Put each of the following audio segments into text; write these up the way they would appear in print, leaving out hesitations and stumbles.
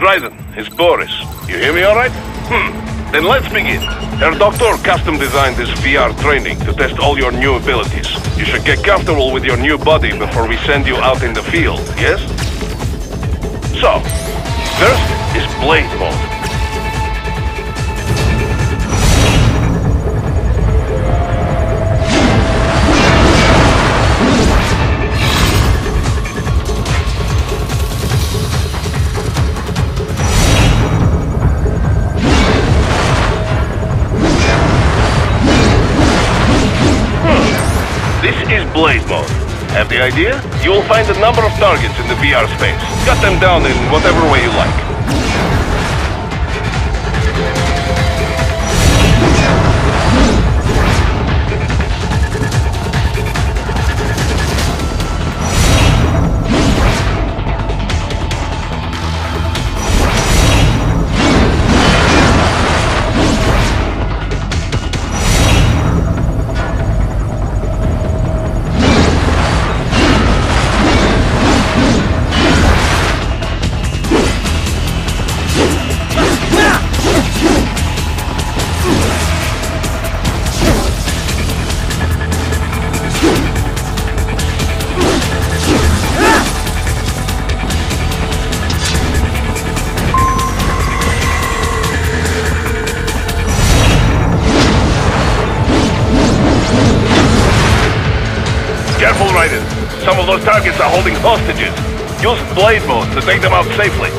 Dryden, it's Boris. You hear me all right? Then let's begin. Herr Doctor custom designed this VR training to test all your new abilities. You should get comfortable with your new body before we send you out in the field, yes? So, first is Blade Mode. This is Blade Mode. Have the idea? You will find a number of targets in the VR space. Cut them down in whatever way you like. Careful, Raiden. Some of those targets are holding hostages. Use Blade Mode to take them out safely.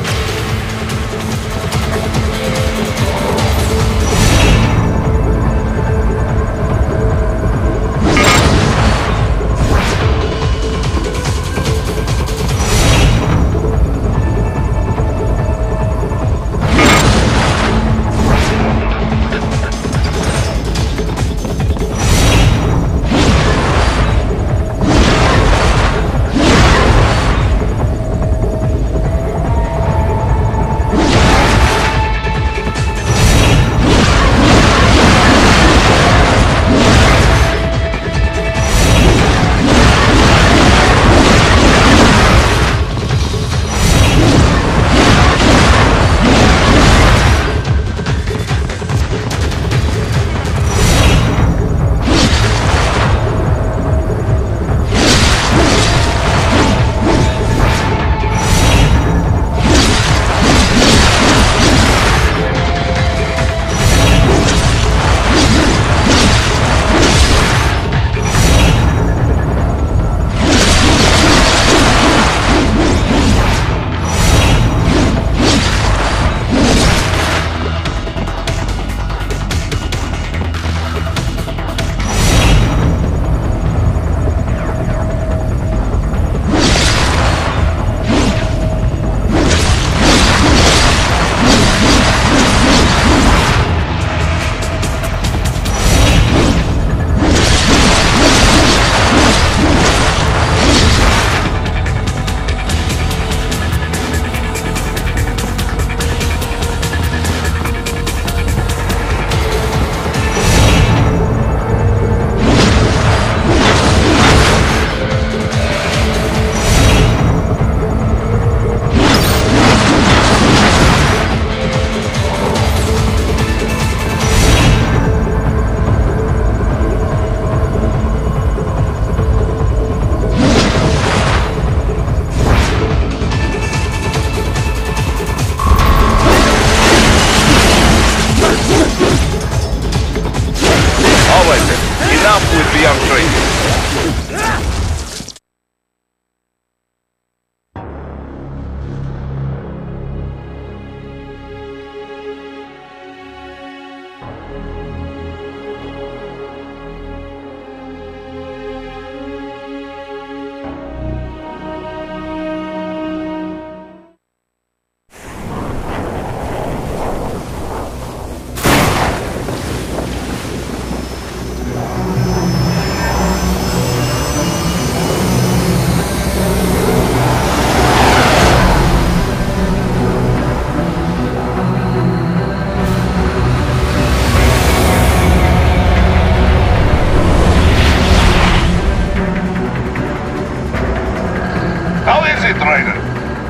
Enough with VR training.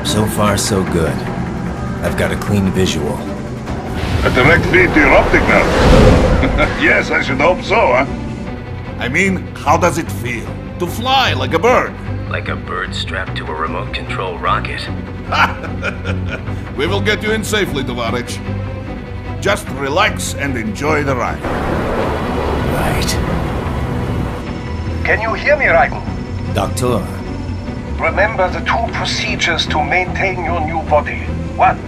So far, so good. I've got a clean visual. A direct feed to your optic nerve. Yes, I should hope so, huh? I mean, how does it feel? To fly like a bird? Like a bird strapped to a remote control rocket. We will get you in safely, Tovarich. Just relax and enjoy the ride. Right. Can you hear me, Raiden? Doctor. Remember the 2 procedures to maintain your new body. 1.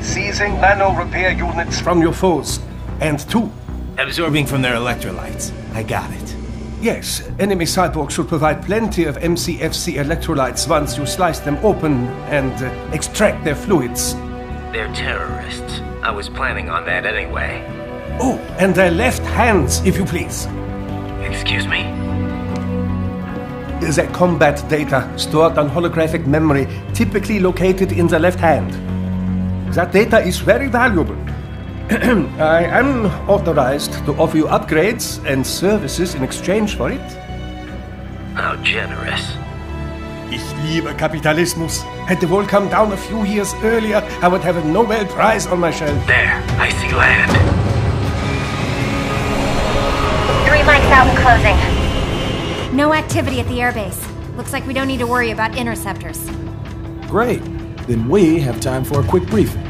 Seizing nano repair units from your foes. And 2. Absorbing from their electrolytes. I got it. Yes, enemy cyborgs should provide plenty of MCFC electrolytes once you slice them open and extract their fluids. They're terrorists. I was planning on that anyway. Oh, and their left hands, if you please. Excuse me? The combat data stored on holographic memory, typically located in the left hand. That data is very valuable. I am authorized to offer you upgrades and services in exchange for it. How generous. Ich liebe Kapitalismus. Had the world come down a few years earlier, I would have a Nobel Prize on my shelf. There, I see land. 3 mics out and closing. No activity at the airbase. Looks like we don't need to worry about interceptors. Great. Then we have time for a quick briefing.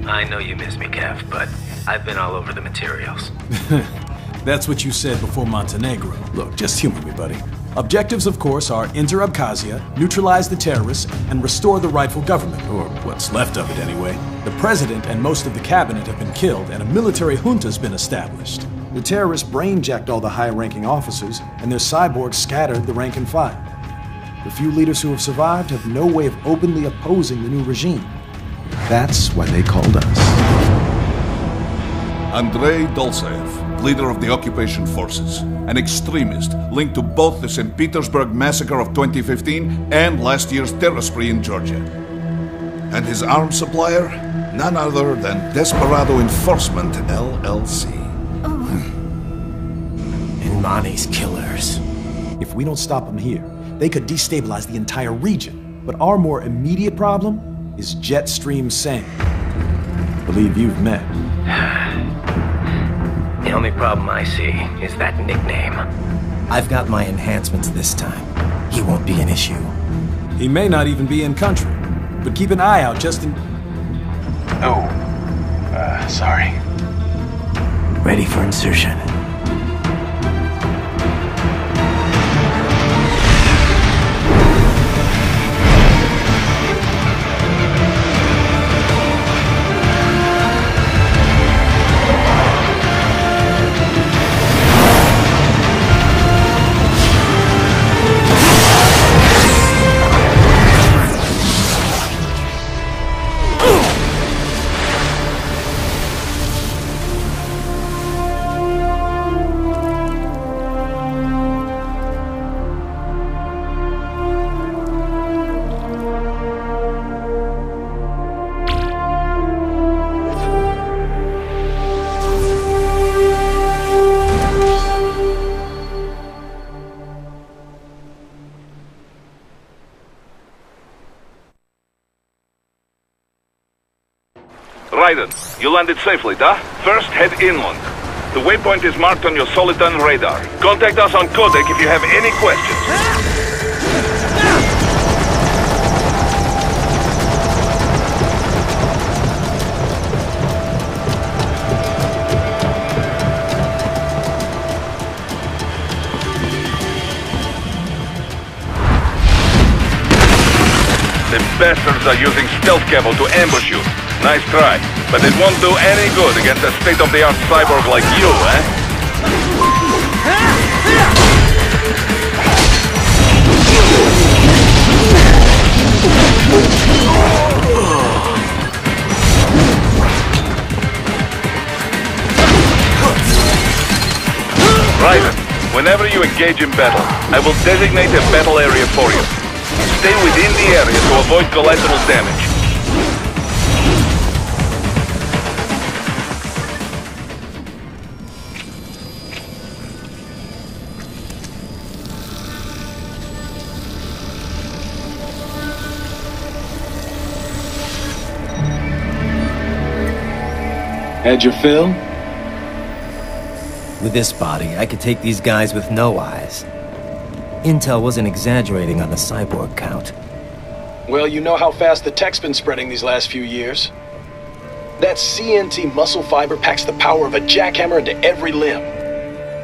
I know you miss me, Kev, but I've been all over the materials. That's what you said before Montenegro. Look, just humor me, buddy. Objectives, of course, are enter Abkhazia, neutralize the terrorists, and restore the rightful government, or what's left of it anyway. The president and most of the cabinet have been killed, and a military junta's been established. The terrorists brain-jacked all the high-ranking officers, and their cyborgs scattered the rank and file. The few leaders who have survived have no way of openly opposing the new regime. That's why they called us. Andrei Dolzaev, leader of the occupation forces, an extremist linked to both the St. Petersburg massacre of 2015 and last year's terror spree in Georgia. And his arms supplier? None other than Desperado Enforcement, LLC. And Mani's killers. If we don't stop them here, they could destabilize the entire region. But our more immediate problem is Jetstream Sang. Believe you've met. The only problem I see is that nickname. I've got my enhancements this time. He won't be an issue. He may not even be in country. But keep an eye out just in... Oh, sorry. Ready for insertion. Raiden, you landed safely, da? First, head inland. The waypoint is marked on your Soliton radar. Contact us on Codec if you have any questions. The bastards are using stealth cable to ambush you. Nice try, but it won't do any good against a state-of-the-art cyborg like you, eh? Raiden, whenever you engage in battle, I will designate a battle area for you. Stay within the area to avoid collateral damage. Had your fill? With this body, I could take these guys with no eyes. Intel wasn't exaggerating on the cyborg count. Well, you know how fast the tech's been spreading these last few years. That CNT muscle fiber packs the power of a jackhammer into every limb.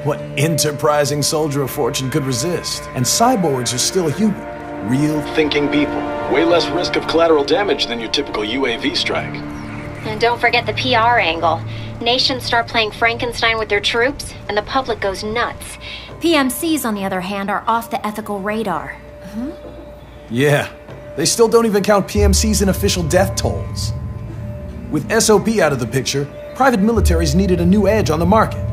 What enterprising soldier of fortune could resist? And cyborgs are still human. Real thinking people. Way less risk of collateral damage than your typical UAV strike. And don't forget the PR angle. Nations start playing Frankenstein with their troops, and the public goes nuts. PMCs, on the other hand, are off the ethical radar. Yeah, they still don't even count PMCs in official death tolls. With SOP out of the picture, private militaries needed a new edge on the market.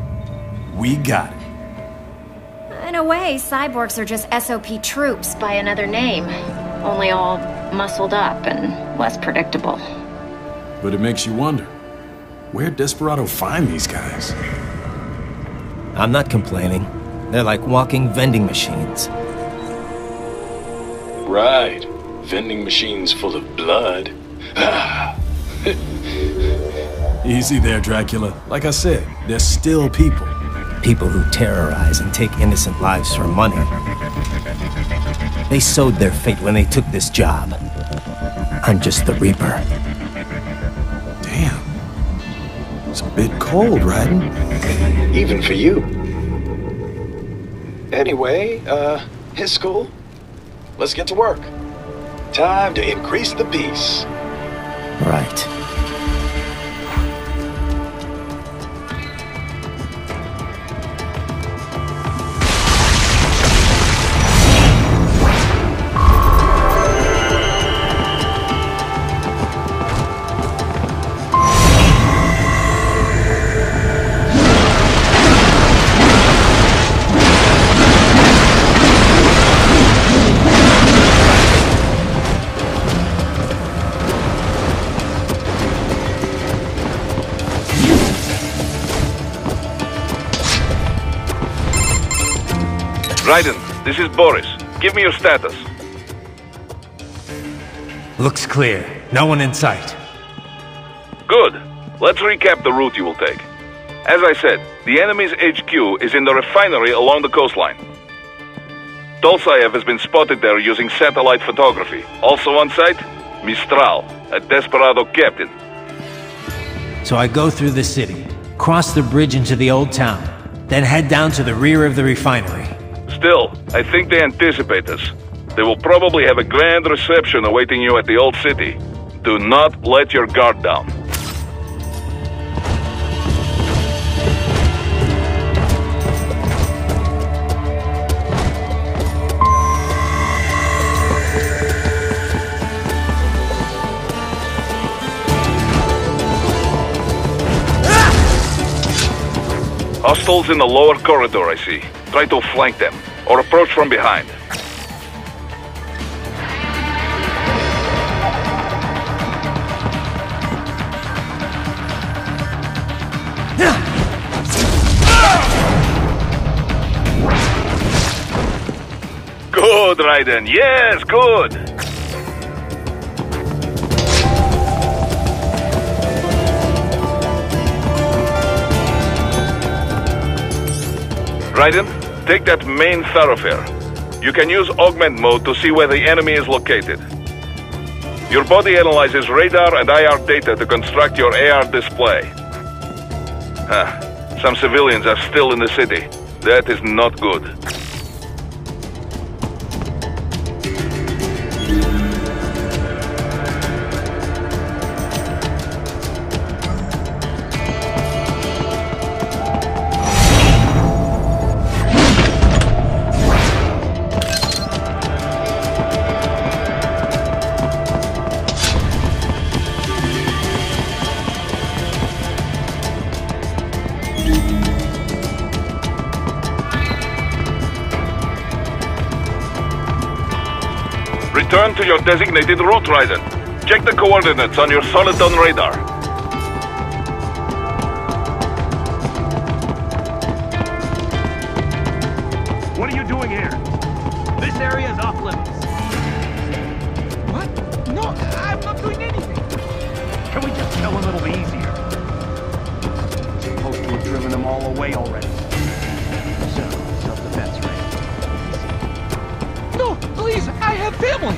We got it. In a way, cyborgs are just SOP troops by another name. Only all muscled up and less predictable. But it makes you wonder, where'd Desperado find these guys? I'm not complaining. They're like walking vending machines. Right. Vending machines full of blood. Easy there, Dracula. Like I said, they're still people. People who terrorize and take innocent lives for money. They sowed their fate when they took this job. I'm just the Reaper. Damn. It's a bit cold, Raiden. Even for you. Anyway, his school. Let's get to work. Time to increase the peace. Right. Raiden, this is Boris. Give me your status. Looks clear. No one in sight. Good. Let's recap the route you will take. As I said, the enemy's HQ is in the refinery along the coastline. Dolsaev has been spotted there using satellite photography. Also on site, Mistral, a Desperado captain. So I go through the city, cross the bridge into the old town, then head down to the rear of the refinery. Still, I think they anticipate us. They will probably have a grand reception awaiting you at the old city. Do not let your guard down. Hostiles in the lower corridor, I see. Try to flank them, or approach from behind. Good, Raiden. Yes, good. Raiden, take that main thoroughfare. You can use augment mode to see where the enemy is located. Your body analyzes radar and IR data to construct your AR display. Some civilians are still in the city. That is not good. Return to your designated route, Raiden. Check the coordinates on your Solidon radar. What are you doing here? This area is off limits. What? No, I'm not doing anything. Can we just tell him it'll be easier? all away already. So, self-defense, right? No, please, I have family!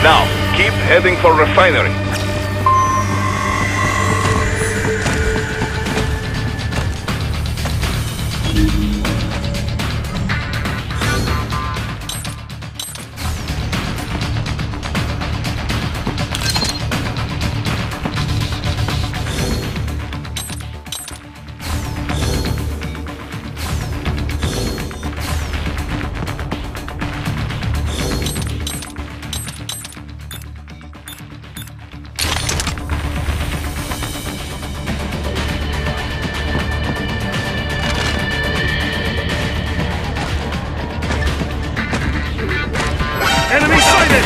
Now, keep heading for refinery. Enemy sighted!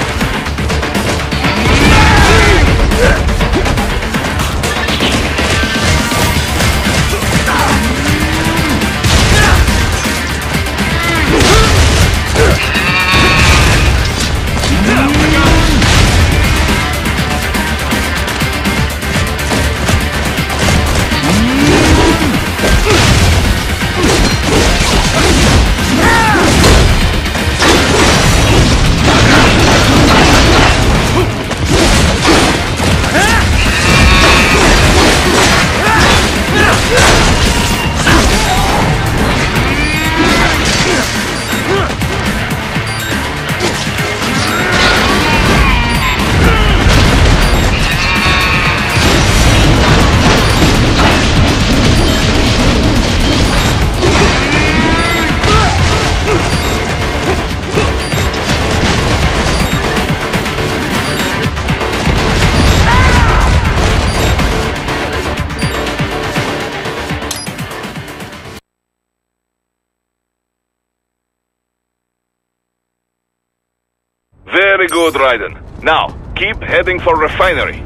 Very good, Raiden. Now, keep heading for refinery.